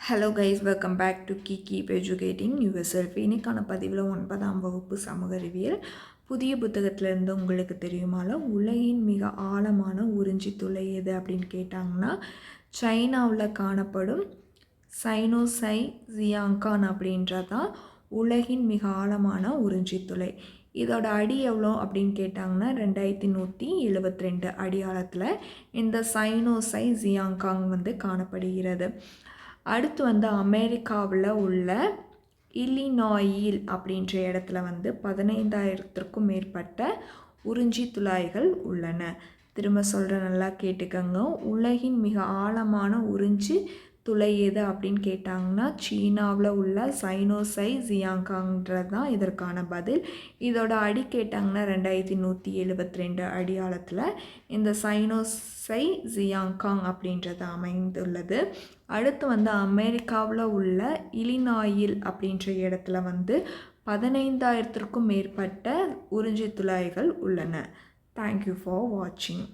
Hello guys, welcome back to keep educating your இன்னைக்கான பதிவில் 9ஆம் வகுப்பு சமூக அறிவியல் புதிய புத்தகத்திலேருந்து உங்களுக்கு தெரியுமால உலகின் மிக ஆழமான உறிஞ்சி துளை எது அப்படின்னு கேட்டாங்கன்னா சைனாவில் காணப்படும் சைனோசை ஜியாங்கான் அப்படின்றதான் உலகின் மிக ஆழமான உறிஞ்சி துளை. இதோட அடி எவ்வளோ அப்படின்னு கேட்டாங்கன்னா 2172 அடி ஆழத்தில் இந்த சைனோசை ஜியாங்காங் காணப்படுகிறது. அடுத்து அமெரிக்காவில் உள்ள இல்லினாயில் அப்படின்ற இடத்துல 15,000த்திற்கும் மேற்பட்ட உறிஞ்சி துளாய்கள் உள்ளன. திரும்ப சொல்கிறேன், நல்லா கேட்டுக்கங்க. உலகின் மிக ஆழமான உறிஞ்சி துளை எது அப்படின்னு கேட்டாங்கன்னா சீனாவில் உள்ள சைனோசை ஜியாங்காங்கிறது தான் இதற்கான பதில். இதோட அடி கேட்டாங்கன்னா 2172 அடி ஆழத்தில் இந்த சைனோசை ஜியாங்காங் அப்படின்றது அமைந்துள்ளது. அடுத்து அமெரிக்காவில் உள்ள இலினாயில் அப்படின்ற இடத்துல 15,000த்திற்கும் மேற்பட்ட உறிஞ்சி துளாய்கள் உள்ளன. தேங்க்யூ ஃபார் வாட்சிங்.